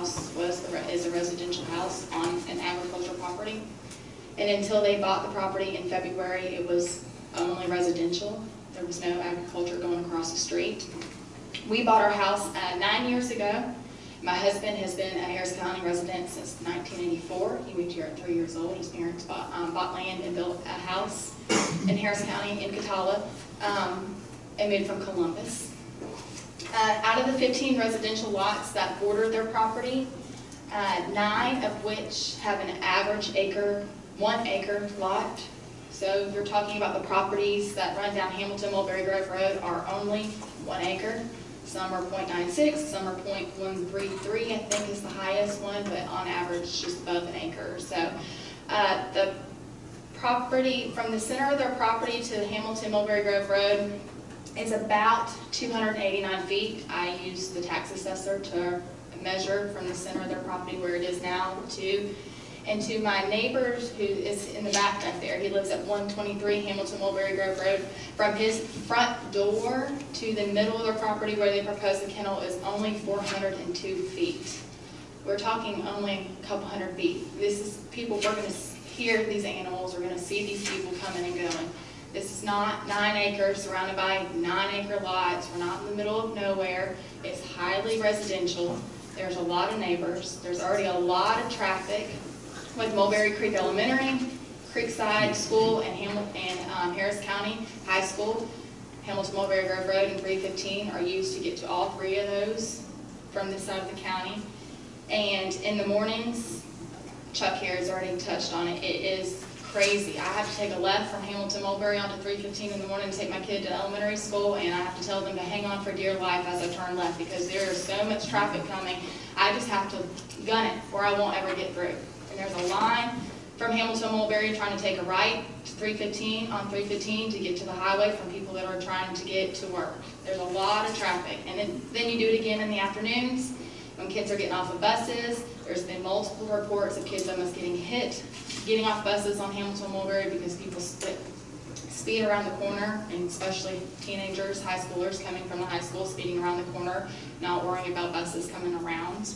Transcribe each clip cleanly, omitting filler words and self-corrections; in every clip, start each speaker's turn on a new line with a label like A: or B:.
A: house is a residential house on an agricultural property. And until they bought the property in February, it was only residential. There was no agriculture going across the street. We bought our house 9 years ago. My husband has been a Harris County resident since 1984. He moved here at 3 years old. His parents bought land and built a house in Harris County in Catala, and moved from Columbus. Out of the 15 residential lots that border their property, 9 of which have an average 1 acre lot. So you're talking about the properties that run down Hamilton Mulberry Grove Road are only 1 acre. Some are 0.96, some are 0.133, I think is the highest one, but on average just above an acre. So the property, from the center of their property to Hamilton Mulberry Grove Road is about 289 feet. I used the tax assessor to measure from the center of their property where it is now and to my neighbors, who is in the back right there. He lives at 123 Hamilton Mulberry Grove Road. From his front door to the middle of their property where they propose the kennel is only 402 feet. We're talking only a couple hundred feet. This is people, we're going to hear these animals, we're going to see these people coming and going. This is not 9 acres surrounded by 9 acre lots. We're not in the middle of nowhere. It's highly residential. There's a lot of neighbors. There's already a lot of traffic with Mulberry Creek Elementary, Creekside School, and Harris County High School. Hamilton Mulberry Grove Road and 315 are used to get to all 3 of those from this side of the county. And in the mornings, Chuck here has already touched on it, it is crazy. I have to take a left from Hamilton Mulberry onto 315 in the morning to take my kid to elementary school, and I have to tell them to hang on for dear life as I turn left because there is so much traffic coming. I just have to gun it or I won't ever get through. And there's a line from Hamilton Mulberry trying to take a right to 315 on 315 to get to the highway from people that are trying to get to work. There's a lot of traffic. And then you do it again in the afternoons when kids are getting off of buses. There's been multiple reports of kids almost getting hit, getting off buses on Hamilton Mulberry because people speed around the corner, and especially teenagers, high schoolers coming from the high school, speeding around the corner, not worrying about buses coming around.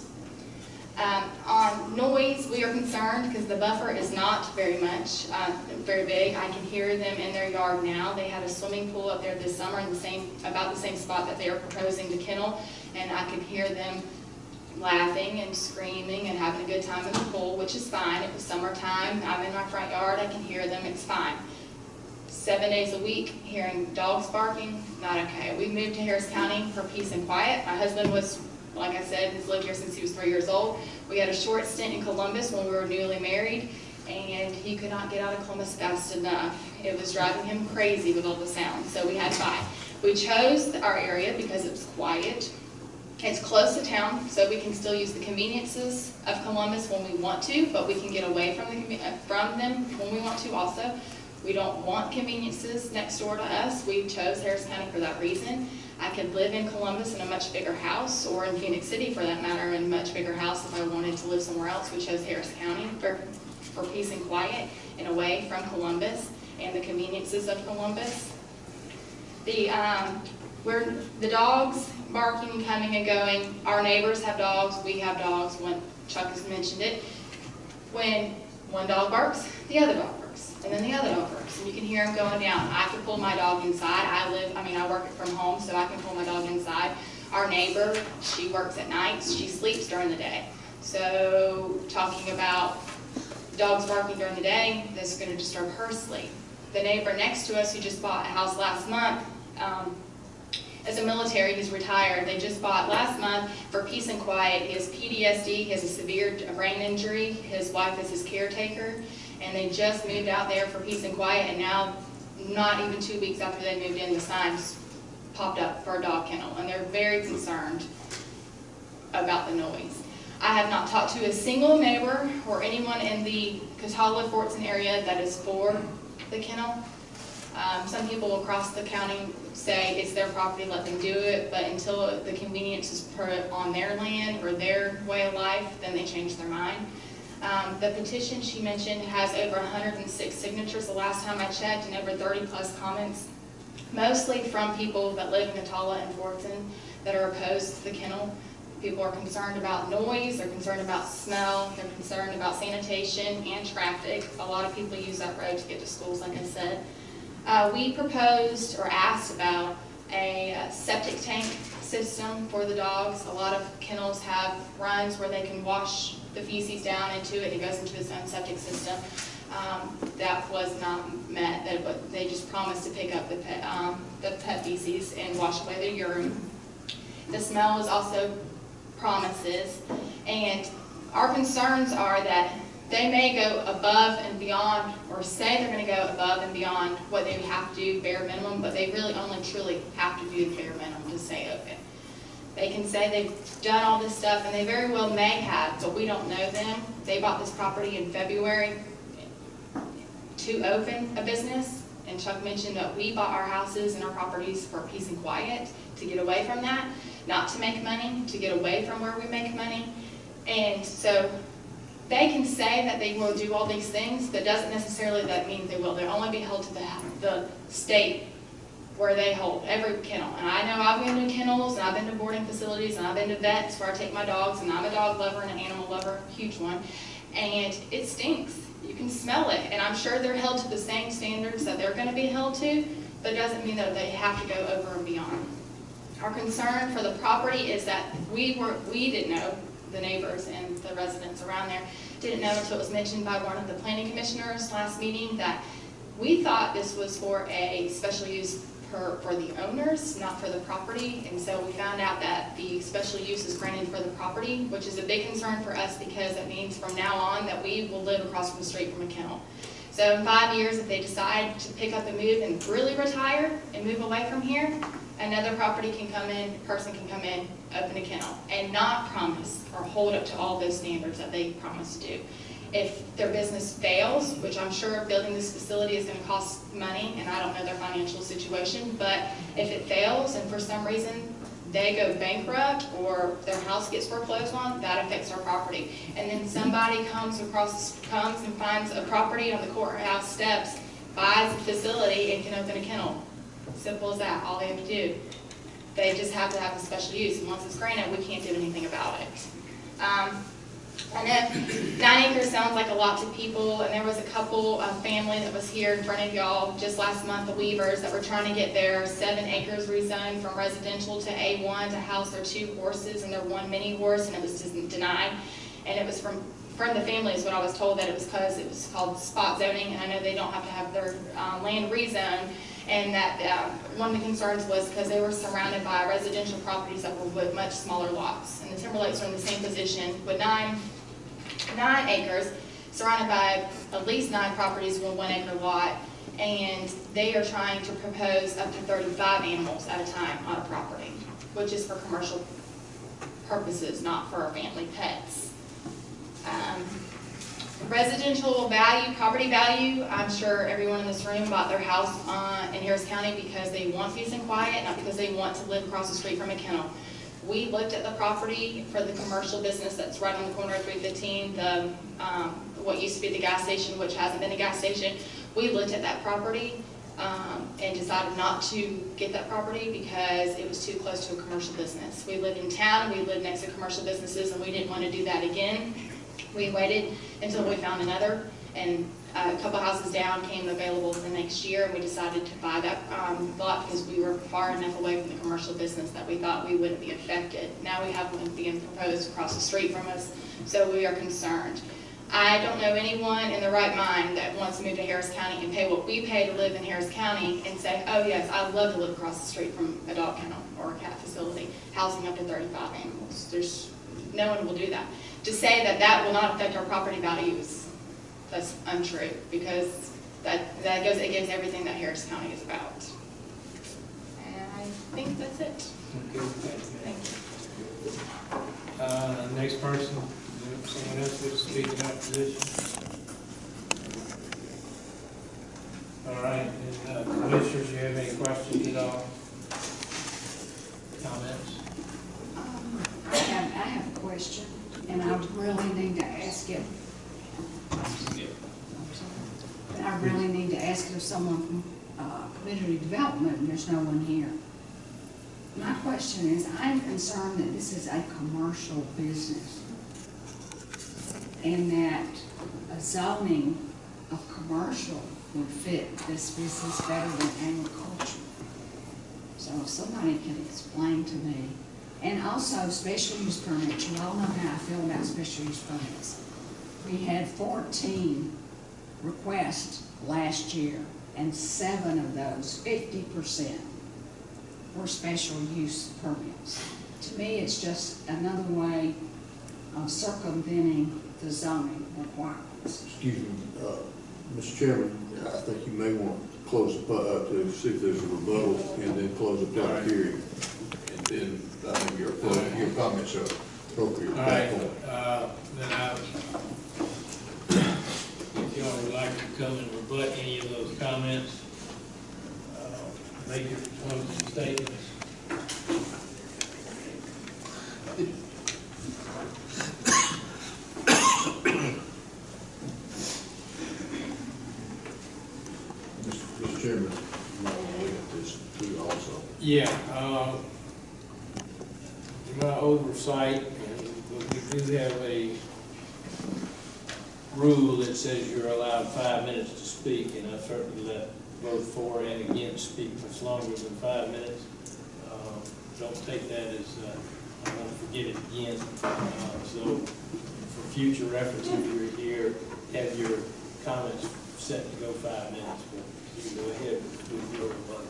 A: On noise, we are concerned because the buffer is not very big. I can hear them in their yard now. They had a swimming pool up there this summer in about the same spot that they are proposing to kennel, and I could hear them laughing and screaming and having a good time in the pool, which is fine. It was summertime. I'm in my front yard. I can hear them. It's fine. 7 days a week, hearing dogs barking, not okay. We moved to Harris County for peace and quiet. My husband was, like I said, has lived here since he was 3 years old. We had a short stint in Columbus when we were newly married, and he could not get out of Columbus fast enough. It was driving him crazy with all the sounds, so we had to buy. We chose our area because it was quiet. It's close to town, so we can still use the conveniences of Columbus when we want to, but we can get away from them when we want to also. We don't want conveniences next door to us. We chose Harris County for that reason. I could live in Columbus in a much bigger house, or in Phoenix City for that matter, in a much bigger house if I wanted to live somewhere else. We chose Harris County for peace and quiet and away from Columbus and the conveniences of Columbus. The dogs barking and coming and going. Our neighbors have dogs, we have dogs, when Chuck has mentioned it. When one dog barks, the other dog barks, and then the other dog barks, and you can hear them going down. I can pull my dog inside. I work from home, so I can pull my dog inside. Our neighbor, she works at nights, she sleeps during the day. So talking about dogs barking during the day, this is going to disturb her sleep. The neighbor next to us who just bought a house last month, as a military, he's retired. They just bought last month for peace and quiet. He has PTSD, he has a severe brain injury. His wife is his caretaker, and they just moved out there for peace and quiet, and now, not even 2 weeks after they moved in, the signs popped up for a dog kennel, and they're very concerned about the noise. I have not talked to a single neighbor or anyone in the Catala-Fortson area that is for the kennel. Some people across the county say it's their property, let them do it, but until the convenience is put on their land or their way of life, then they change their mind. The petition she mentioned has over 106 signatures the last time I checked, and over 30 plus comments, mostly from people that live in Catala and Fortson that are opposed to the kennel. People are concerned about noise, they're concerned about smell, they're concerned about sanitation and traffic. A lot of people use that road to get to schools, like I said. We proposed or asked about a septic tank system for the dogs. A lot of kennels have runs where they can wash the feces down into it. It goes into its own septic system. That was not met. They just promised to pick up the pet feces and wash away the urine. The smell is also promises, and our concerns are that they may go above and beyond, or say they're going to go above and beyond what they have to do, bare minimum, but they really only truly have to do the bare minimum to stay open. They can say they've done all this stuff, and they very well may have, but we don't know them. They bought this property in February to open a business, and Chuck mentioned that we bought our houses and our properties for peace and quiet, to get away from that, not to make money, to get away from where we make money. And so they can say that they will do all these things, but doesn't necessarily that mean they will. They'll only be held to the state where they hold every kennel. And I know I've been to kennels, and I've been to boarding facilities, and I've been to vets where I take my dogs, and I'm a dog lover and an animal lover, huge one, and it stinks. You can smell it, and I'm sure they're held to the same standards that they're going to be held to, but it doesn't mean that they have to go over and beyond. Our concern for the property is that we didn't know, the neighbors and the residents around there didn't know until it was mentioned by one of the planning commissioners last meeting, that we thought this was for a special use for the owners, not for the property. And so we found out that the special use is granted for the property, which is a big concern for us, because it means from now on that we will live across from the street from a kennel. So in 5 years, if they decide to pick up and move and really retire and move away from here, another property can come in, a person can come in, open a kennel, and not promise or hold up to all those standards that they promised to do. If their business fails, which I'm sure building this facility is going to cost money, and I don't know their financial situation, but if it fails and for some reason they go bankrupt or their house gets foreclosed on, that affects our property. And then somebody comes and finds a property on the courthouse steps, buys a facility, and can open a kennel. Simple as that. All they have to do. They just have to have a special use, and once it's granted, we can't do anything about it. I know 9 acres sounds like a lot to people, and there was a couple family that was here in front of y'all just last month, the Weavers, that were trying to get their 7 acres rezoned from residential to A1 to house their 2 horses and their 1 mini horse, and it was just denied. And it was from the family is what I was told, that it was because it was called spot zoning, and I know they don't have to have their land rezoned, and that one of the concerns was because they were surrounded by residential properties that were with much smaller lots. And the Timberlakes are in the same position with 9 acres, surrounded by at least 9 properties with a 1 acre lot, and they are trying to propose up to 35 animals at a time on a property, which is for commercial purposes, not for family pets. Residential value, property value, I'm sure everyone in this room bought their house in Harris County because they want peace and quiet, not because they want to live across the street from a kennel. We looked at the property for the commercial business that's right on the corner of 315, what used to be the gas station, which hasn't been a gas station. We looked at that property and decided not to get that property because it was too close to a commercial business. We live in town, we live next to commercial businesses, and we didn't want to do that again. We waited until we found another, and a couple houses down came available the next year, and we decided to buy that lot because we were far enough away from the commercial business that we thought we wouldn't be affected. Now we have one being proposed across the street from us, so we are concerned. I don't know anyone in the right mind that wants to move to Harris County and pay what we pay to live in Harris County and say, oh yes, I'd love to live across the street from a dog kennel or a cat facility, housing up to 35 animals. No one will do that. To say that that will not affect our property values, that's untrue, because that goes against everything that Harris County is about. And I think that's it.
B: Okay,
A: Thank you.
B: Next person, someone else wants to speak in opposition? All right, and commissioners, you have any questions at all? Comments?
C: I have a question, and I really need to ask it. But I really need to ask it of someone from community development, and there's no one here. My question is, I'm concerned that this is a commercial business and that a zoning of commercial would fit this business better than agriculture. So if somebody can explain to me. And also special use permits, you all know how I feel about special use permits. We had 14 requests last year, and 7 of those, 50%, were special use permits. To me, it's just another way of circumventing the zoning requirements.
D: Excuse me, Mr. Chairman, I think you may want to close to see if there's a rebuttal and then close the public hearing. And then I think your comments are appropriate
B: All
D: at that
B: right,
D: point.
B: then if y'all would like to come and rebut any of those comments, make your closing statements.
D: Mr. Chairman, you might want to look at this too also.
B: Yeah, my oversight, we do have a rule that says you're allowed 5 minutes to speak, and I certainly let both for and against speak much longer than 5 minutes. Don't take that as, I won't forget it again. So for future reference, if you're here, have your comments set to go 5 minutes, but you can go ahead with your rebuttal.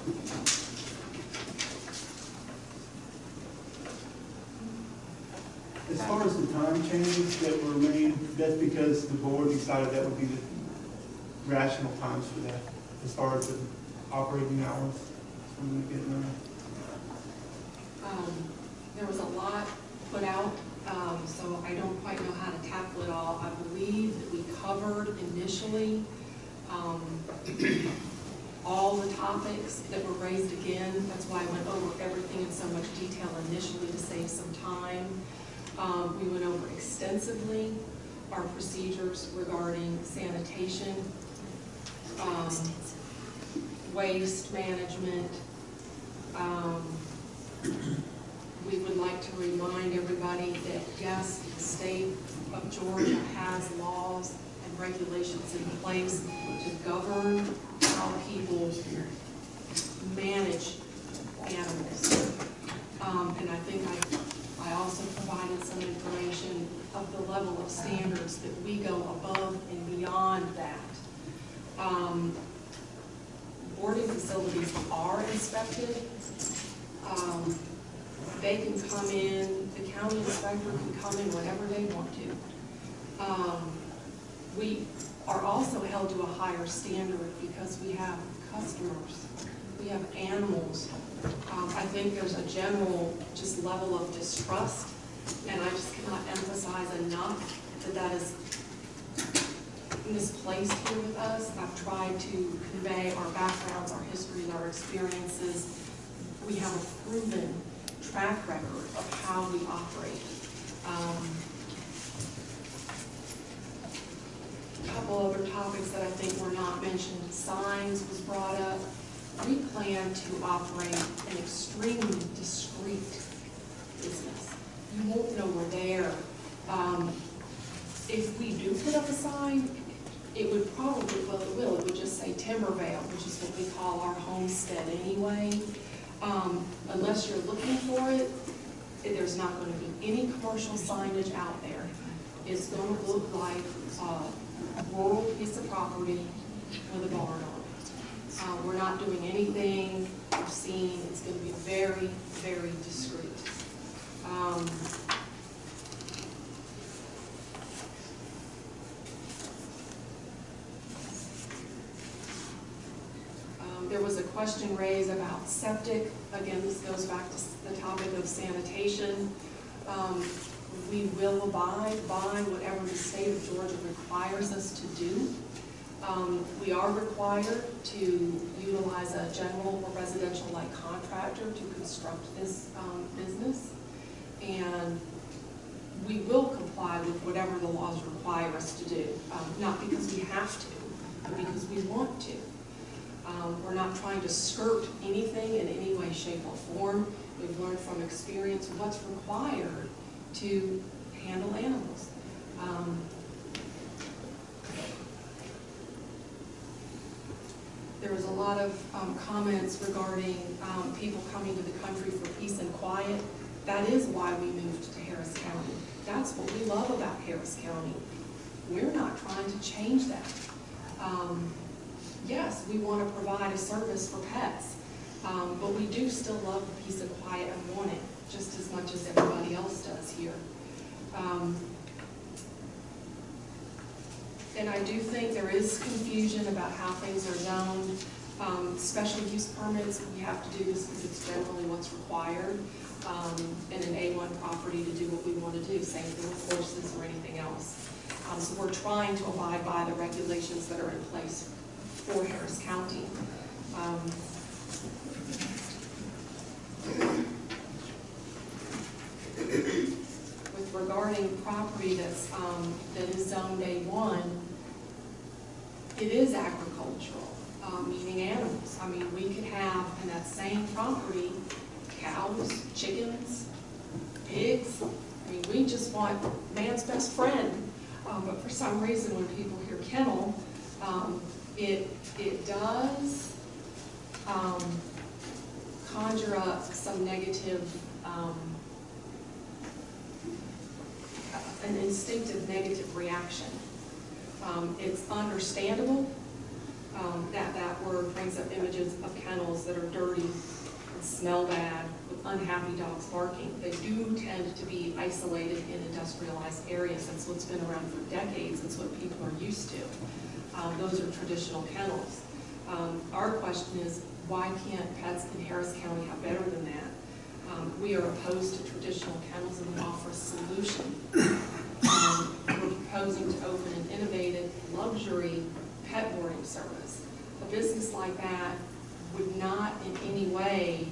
E: As far as the time changes that were made, that's because the board decided that would be the rational times for that, as far as the operating hours from the getting there.
F: There was a lot put out, so I don't quite know how to tackle it all. I believe that we covered initially all the topics that were raised again. That's why I went over everything in so much detail initially to save some time. We went over extensively our procedures regarding sanitation, waste management. We would like to remind everybody that yes, the state of Georgia has laws and regulations in place to govern how people manage animals. And I think I also provided some information of the level of standards that we go above and beyond that. Boarding facilities are inspected. They can come in, the county inspector can come in whenever they want to. We are also held to a higher standard because we have customers, we have animals. I think there's a general just level of distrust, and I just cannot emphasize enough that that is misplaced here with us. I've tried to convey our backgrounds, our histories, our experiences. We have a proven track record of how we operate. A couple other topics that I think were not mentioned. Signs was brought up. We plan to operate an extremely discreet business. You won't know we're there. If we do put up a sign, it would probably, well, it will, it would just say Timbervale, which is what we call our homestead anyway. Unless you're looking for it, there's not going to be any commercial signage out there. It's going to look like a rural piece of property with a barn on it. We're not doing anything obscene. It's going to be very, very discreet. There was a question raised about septic. Again, this goes back to the topic of sanitation. We will abide by whatever the state of Georgia requires us to do. We are required to utilize a general or residential-like contractor to construct this business. And we will comply with whatever the laws require us to do. Not because we have to, but because we want to. We're not trying to skirt anything in any way, shape, or form. We've learned from experience what's required to handle animals. There was a lot of comments regarding people coming to the country for peace and quiet. That is why we moved to Harris County. That's what we love about Harris County. We're not trying to change that. Yes, we want to provide a service for pets, but we do still love the peace and quiet and want it just as much as everybody else does here. And I do think there is confusion about how things are zoned. Special use permits, we have to do this because it's generally what's required in an A1 property to do what we want to do, same thing with horses or anything else. So we're trying to abide by the regulations that are in place for Harris County. With regarding property that is zoned A1, it is agricultural, meaning animals. I mean, we could have in that same property cows, chickens, pigs. I mean, we just want man's best friend. But for some reason, when people hear kennel, it does conjure up some negative, an instinctive negative reaction. It's understandable that word brings up images of kennels that are dirty and smell bad, with unhappy dogs barking. They do tend to be isolated in industrialized areas. That's what's been around for decades. That's what people are used to. Those are traditional kennels. Our question is, why can't pets in Harris County have better than that? We are opposed to traditional kennels, and we offer a solution. We're proposing to open an innovative luxury pet boarding service. A business like that would not in any way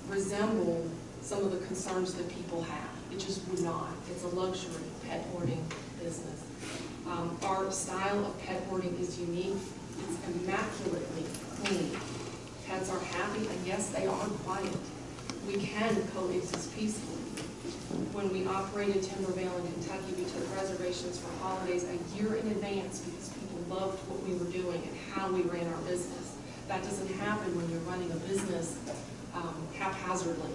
F: resemble some of the concerns that people have. It just would not. It's a luxury pet boarding business. Our style of pet boarding is unique. It's immaculately clean. Pets are happy, and yes, they are quiet. We can coexist peacefully. When we operated Timber Vale in Kentucky, we took reservations for holidays a year in advance because people loved what we were doing and how we ran our business. That doesn't happen when you're running a business haphazardly.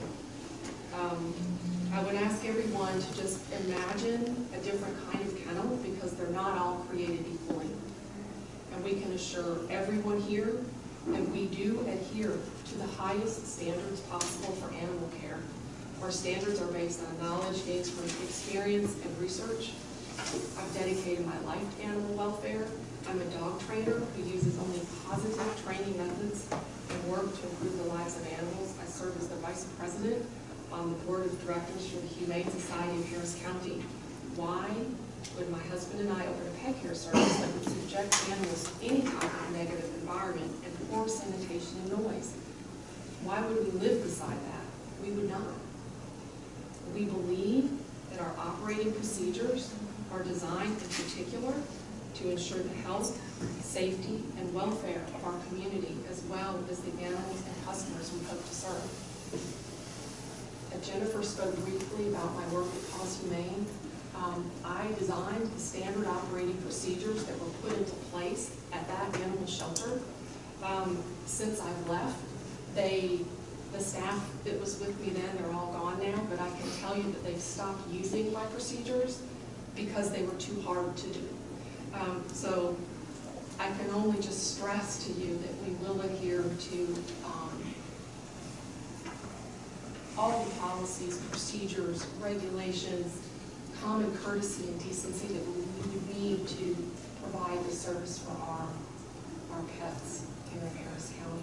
F: I would ask everyone to just imagine a different kind of kennel because they're not all created equally. And we can assure everyone here, and we do adhere to the highest standards possible for animal care. Our standards are based on knowledge gained from experience and research. I've dedicated my life to animal welfare. I'm a dog trainer who uses only positive training methods and work to improve the lives of animals. I serve as the vice president on the board of directors for the Humane Society of Harris County. Why would my husband and I open a pet care service that would subject animals to any type of negative environment and poor sanitation and noise? Why would we live beside that? We would not. We believe that our operating procedures are designed in particular to ensure the health, safety, and welfare of our community, as well as the animals and customers we hope to serve. Jennifer spoke briefly about my work at Cause Humane. I designed the standard operating procedures that were put into place at that animal shelter. Since I've left, the staff that was with me then, they're all gone now, but I can tell you that they've stopped using my procedures because they were too hard to do. So I can only just stress to you that we will adhere to all the policies, procedures, regulations, common courtesy and decency that we need to provide the service for our pets here in Harris County.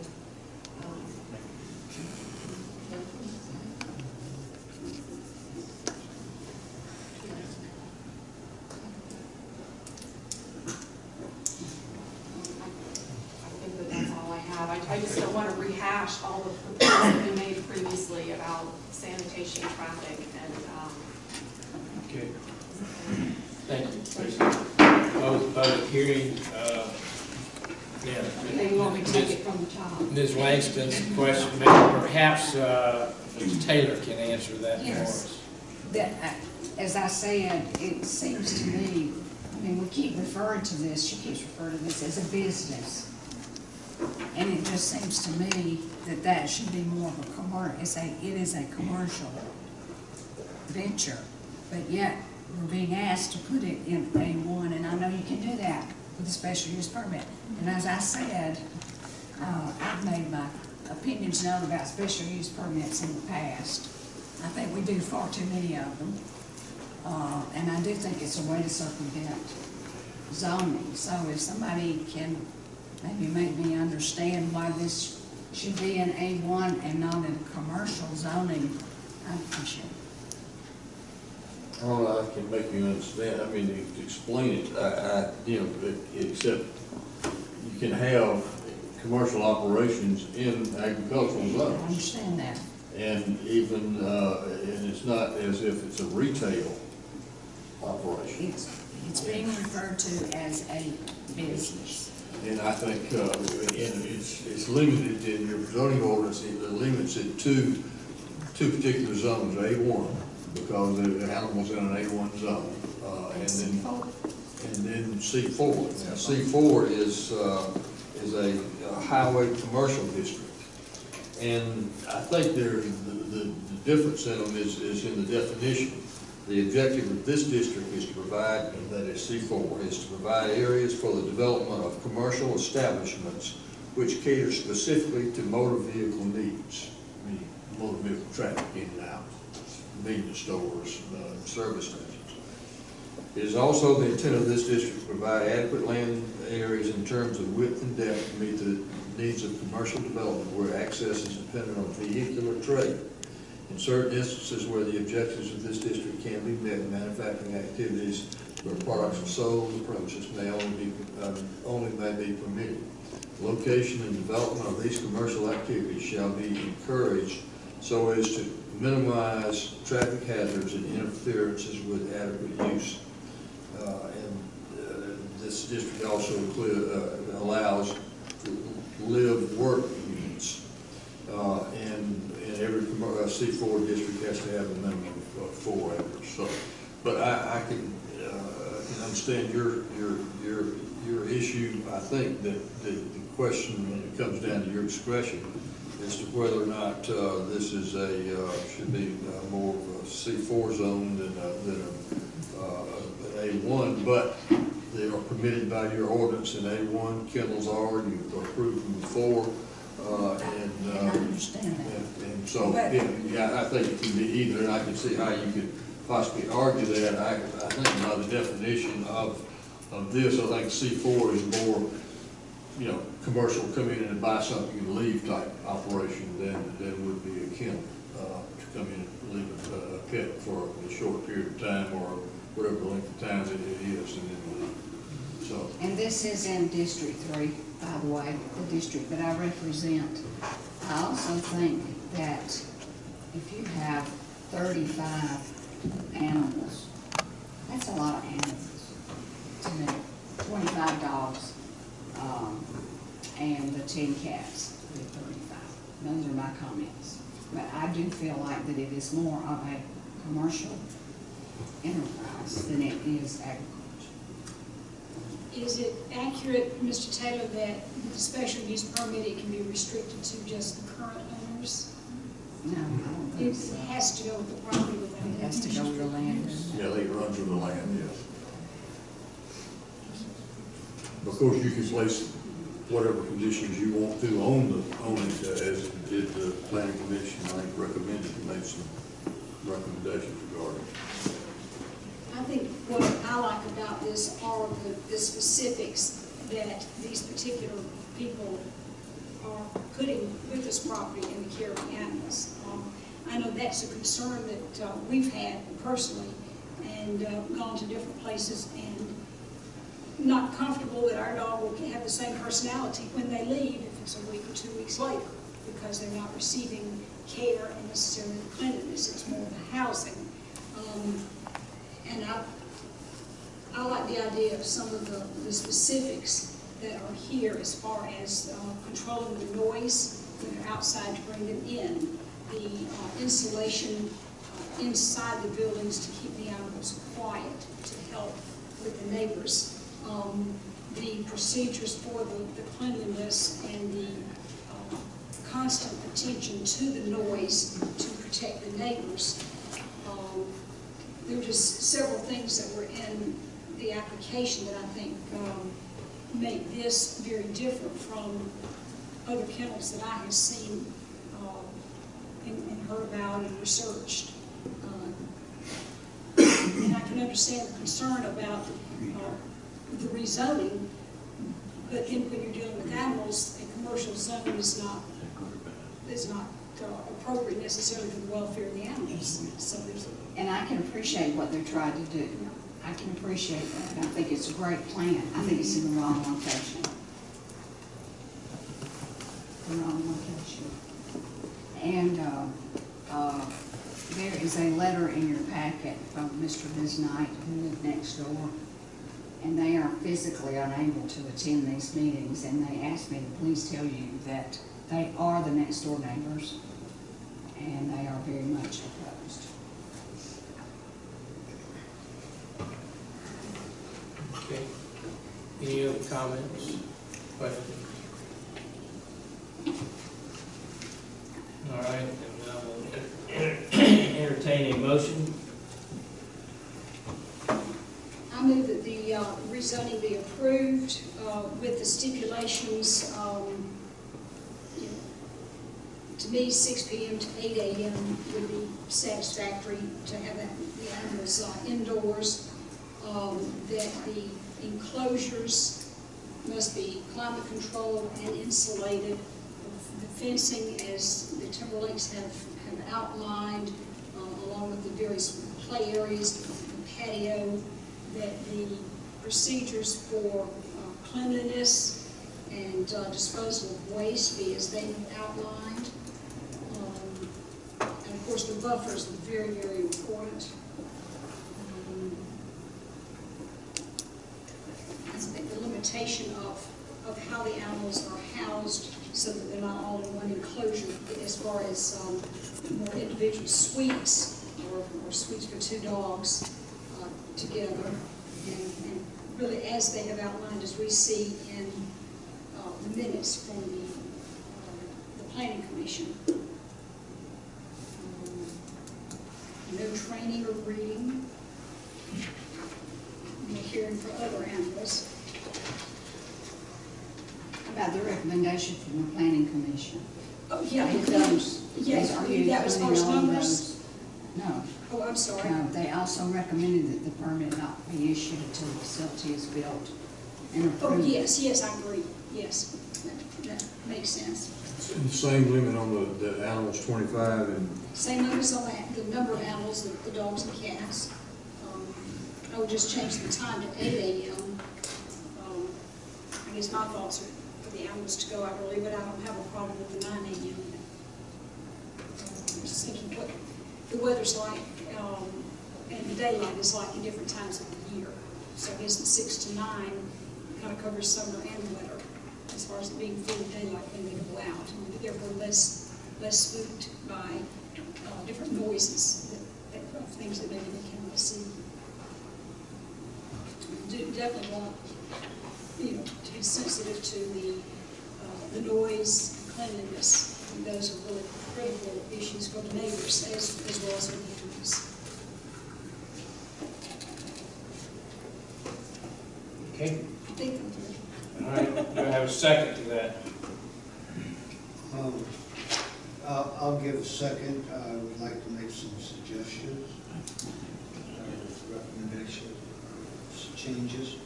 F: I just don't want to rehash all the points that we made previously about sanitation, traffic, and
B: Okay. Thank you. Close the public hearing. Yeah.
C: They want me to take it from on the top.
B: Ms. Langston's question, maybe perhaps Mr. Taylor can answer that for
C: Yes.
B: us.
C: That, as I said, it seems to me, I mean, we keep referring to this, she keeps referring to this as a business. And it just seems to me that that should be more of a it is a commercial venture. But yet, we're being asked to put it in A1, and I know you can do that with a special use permit. And as I said, I've made my opinions known about special use permits in the past. I think we do far too many of them. And I do think it's a way to circumvent zoning. So if somebody can maybe make me understand why this should be in A1 and not in commercial zoning, I'd appreciate it.
D: I don't know, I can make you understand, I mean, to explain it, you know, except you can have commercial operations in agricultural
C: I
D: zones.
C: understand that.
D: And even, and it's not as if it's a retail operation.
C: It's being referred to as a business.
D: And I think, and it's limited in your zoning ordinance, it limits it to two particular zones, A1, because the animal's in an A1 zone. And then C4. Now, C4 is a highway commercial district. And I think the difference in them is in the definition. The objective of this district is to provide, and that is C4, is to provide areas for the development of commercial establishments which cater specifically to motor vehicle needs, meaning motor vehicle traffic in and out, convenience stores, service stations. It is also the intent of this district to provide adequate land areas in terms of width and depth to meet the needs of commercial development where access is dependent on vehicular trade. In certain instances where the objectives of this district can be met, manufacturing activities where products are sold on the premises may only be permitted. Location and development of these commercial activities shall be encouraged so as to minimize traffic hazards and interferences with adequate use. This district also allows live-work units, and every C4 district has to have a minimum of 4 acres. So, but I can understand your issue. I think that the question, when it comes down to your discretion, as to whether or not this is should be more of a C4 zone than an A1, but they are permitted by your ordinance in A1. Kennels are, you approved them before,
C: And I understand that.
D: and so, yeah, I think it can be either, and I can see how you could possibly argue that. I think by the definition of this, I think C4 is more, you know, commercial, come in and buy something and leave type operation than would be a kennel, to come in and leave a pet for a short period of time or whatever length of time it is and then leave. So.
C: And this is in District 3, by the way, the district that I represent. I also think that if you have 35 animals, that's a lot of animals to me. 25 dogs, and the 10 cats with 35. Those are my comments. But I do feel like that it is more of a commercial enterprise than it is agriculture.
G: Is it accurate, Mr. Taylor, that the special use permit, it can be restricted to just the current owners?
C: No, I don't think
G: It
C: so.
G: has to go with the property without.
C: It has to go with the land.
D: Yeah, they run through the land, yes. Of course, you can place whatever conditions you want to on it, as did the planning commission, I think, recommended, and made some recommendations regarding it.
G: I think what I like about this are the specifics that these particular people are putting with this property in the care of the animals. I know that's a concern that we've had personally, and gone to different places and not comfortable that our dog will have the same personality when they leave if it's a week or 2 weeks later, because they're not receiving care and necessarily cleanliness. It's more of a housing. And I like the idea of some of the specifics that are here as far as controlling the noise when they're outside to bring them in, the insulation inside the buildings to keep the animals quiet, to help with the neighbors, the procedures for the cleanliness and the constant attention to the noise to protect the neighbors. There were just several things that were in the application that I think make this very different from other kennels that I have seen and heard about and researched. And I can understand the concern about the rezoning, but then when you're dealing with animals, a commercial zone is not appropriate necessarily for the welfare of the animals. So there's
C: And I can appreciate what they're trying to do. I can appreciate that. I think it's a great plan. I think it's in the wrong location. The wrong location. And there is a letter in your packet from Mr. and Ms. Knight, who live next door, and they are physically unable to attend these meetings, and they asked me to please tell you that they are the next door neighbors, and they are very much opposed.
B: Okay. Any other comments, questions? All right, then I'll entertain a motion.
G: I move that the rezoning be approved with the stipulations, to me, 6 p.m. to 8 a.m. would be satisfactory to have the animals indoors, that the enclosures must be climate controlled and insulated. The fencing, as the Timberlinks have outlined, along with the various play areas, the patio, that the procedures for cleanliness and disposal of waste be as they have outlined. And of course, the buffers are very, very important. I think the limitation of how the animals are housed so that they're not all in one enclosure, as far as more individual suites or suites for 2 dogs together. And really, as they have outlined, as we see in the minutes from the Planning Commission. No training or breeding, no caring for other animals.
C: How about the recommendation from the Planning Commission?
G: Oh, yeah.
C: If those,
G: Yes,
C: are you
G: that was
C: including
G: first
C: all of
G: numbers.
C: those? No.
G: Oh, I'm sorry.
C: No, they also recommended that the permit not be issued until the facility is built and
G: Oh,
C: approved.
G: yes, I agree. Yes, that makes sense.
D: And the same limit on the animals, 25, and
G: Same limits on the number of animals, the dogs and cats. I would just change the time to 8 a.m. I guess my thoughts are for the animals to go out early, but I don't have a problem with the 9 a.m. I'm just thinking what the weather's like and the daylight is like in different times of the year. So I guess the 6 to 9 kind of covers summer and winter as far as it being full daylight when they go out, and therefore less spooked by different noises of things that maybe they cannot see. Do definitely want, to be sensitive to the noise, cleanliness. And those are really critical issues for the neighbors as well as for the animals.
B: Okay,
G: I think I'm through.
B: all right, do I have a second to that?
H: I'll give a second. I would like to make some suggestions, recommendations, changes.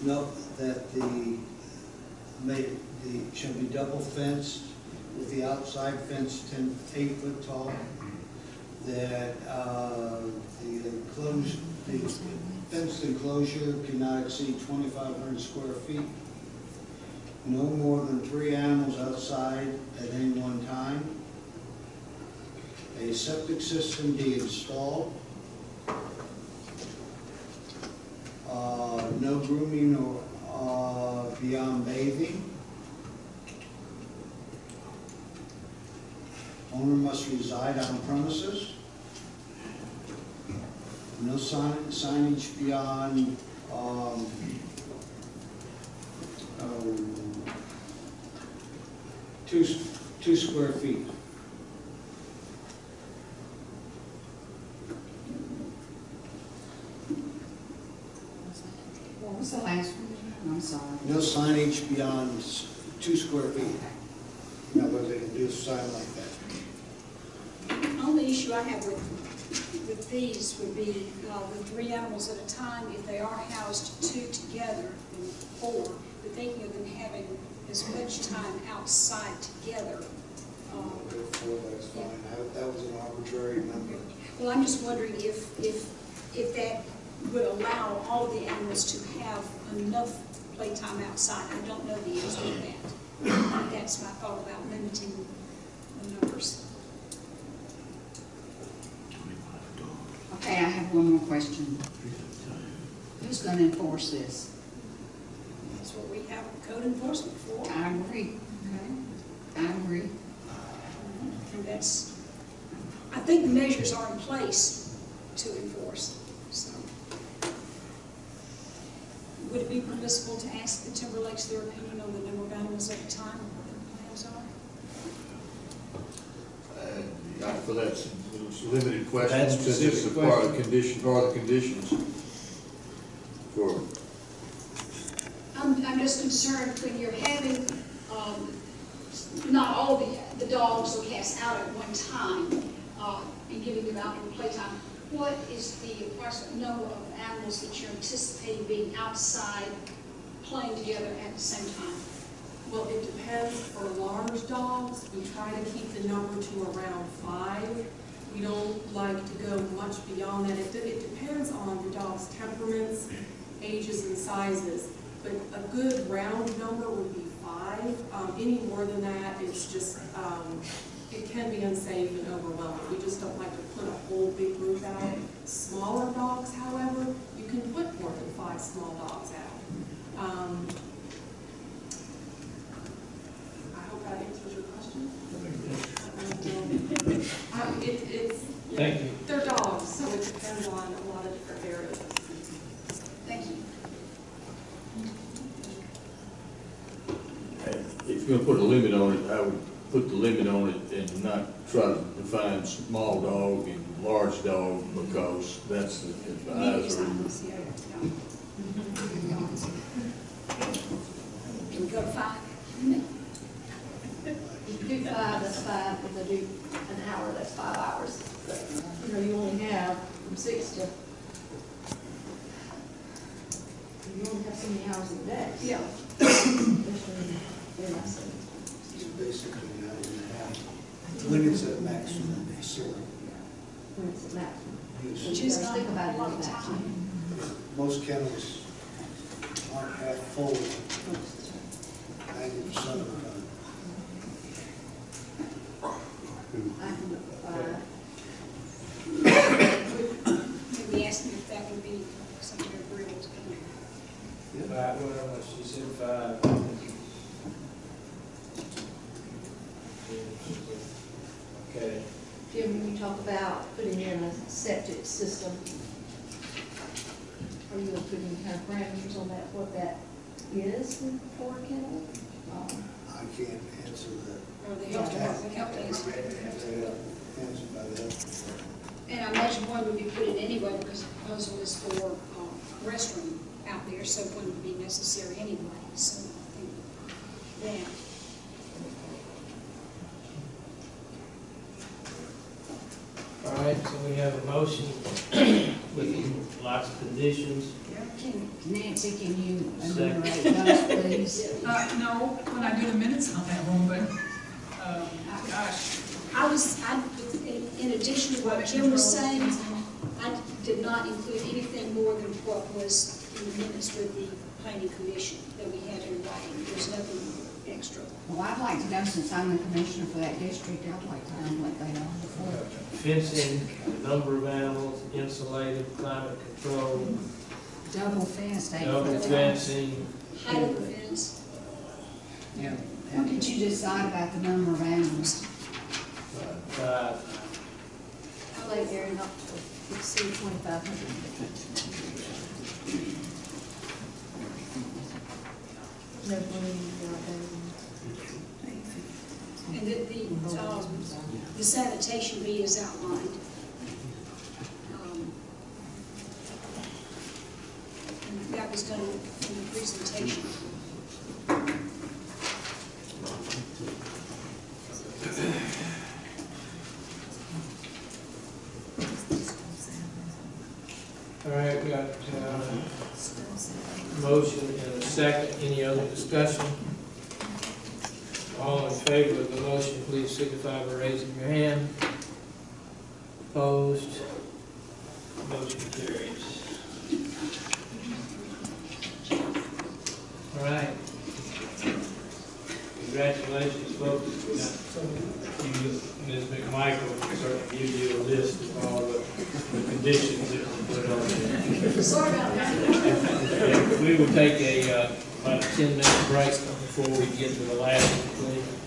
H: Note that the shall be double fenced with the outside fence 8 foot tall. That the fenced enclosure cannot exceed 2,500 square feet. No more than 3 animals outside at any one time. A septic system be installed. No grooming or beyond bathing. Owner must reside on premises. No signage beyond, 2 square feet.
C: What was the last one? I'm sorry.
H: No signage beyond 2 square feet. Now, whether they can do a sign like that.
G: The only issue I have with these would be the 3 animals at a time. If they are housed 2 together, and 4, but thinking of them having as much time outside together.
H: Therefore, that's fine. That was an arbitrary number.
G: Well, I'm just wondering if that would allow all of the animals to have enough playtime outside. I don't know the answer to that. That's my thought about limiting the numbers.
C: Okay, I have one more question. Who's gonna enforce this?
G: That's what we have code enforcement for.
C: I agree. Okay. I agree.
G: And that's, I think the measures are in place to enforce, so. Would it be permissible to ask the Timberlakes their opinion on the number of animals at a time, and what their plans are?
D: For that limited question,
B: That's
D: since it's a
B: specific
D: part of the
B: question.
D: condition, part of the conditions for,
G: I'm just concerned when you're having, not all the dogs or cats out at one time, and giving them outdoor playtime. What is the approximate number of animals that you're anticipating being outside playing together at the same time?
F: Well, it depends. For large dogs, we try to keep the number to around 5. We don't like to go much beyond that. It depends on the dog's temperaments, ages, and sizes. But a good round number would be 5. Any more than that, it's just, it can be unsafe and overwhelming. We just don't like to put a whole big group out. Smaller dogs, however, you can put more than 5 small dogs out. I hope that answers your question.
B: Thank you.
F: They're dogs, so it depends on a lot of different areas.
G: Thank you.
D: if you're gonna put a limit on it, I would put the limit on it and not try to define small dog and large dog, because that's the advisory.
G: Can we go to 5?
I: If you do 5, that's 5. If they do an hour, that's 5 hours. But, you only have from 6 to, you only have so many hours in a day.
G: Yeah.
H: It's basically an hour and a half. When it's at maximum, sure.
I: When it's at maximum.
G: Which is not
I: Think about
G: a
I: it
G: lot
I: as
G: of
I: maximum.
G: time.
H: Most kennels aren't half full 90% of the time.
I: I can look at 5.
G: Maybe ask me if that would be something agreeable to me.
B: 5, well, she said 5. Okay.
I: Jim, when you talk about putting in a septic system, are you going to put any kind of parameters on that, what that is for a kennel?
H: I can't answer that.
G: Or the health department would have to answer.
H: Answer by the health department.
G: And I imagine one would be put in anyway because the proposal is for a restroom out there, so one would be necessary anyway. So I think that.
B: All right, so we have a motion with lots of conditions.
C: Nancy, can you enumerate those, please?
J: No, when I do the minutes on that one, but, gosh.
G: In addition to what Jim was saying, I did not include anything more than what was in the minutes with the planning commission that we had in writing. There's nothing extra.
C: Well, I'd like to know, since I'm the commissioner for that district, I'd like to know what they are before.
B: Fencing, the number of animals, insulated, climate control,
C: double fenced, 8
B: double
C: foot.
B: fencing,
G: Height of the fence,
C: What did you decide about the number of animals?
B: 5.
I: Like area not to exceed 2,500. No breeding,
G: and the sanitation bee is outlined. And that was done in the presentation.
B: All right, we got motion and a second. Any other discussion? All in favor of the motion, please signify by raising your hand. Opposed? Motion carries. All right. Congratulations, folks. Ms. McMichael can certainly give you a list of all the conditions that were put on there.
G: Sorry about that.
B: We will take about a 10-minute break before we get to the last one, please.